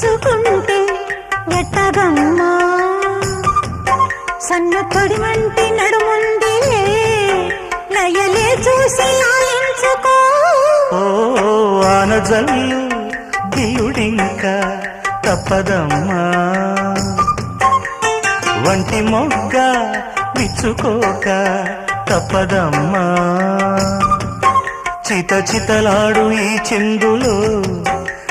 పుచ్చుకుంటే ఎట్టగమ్మా సన్న తొడిమంటి నడుముంది నయలే చూసి ఆలించుకో ఓ ఆనజల్లు దియుడింకా తప్పదమ్మా వంటి మొగ్గ విచ్చుకోక తప్పదమ్మా చిత చితలాడు ఈ చిందులో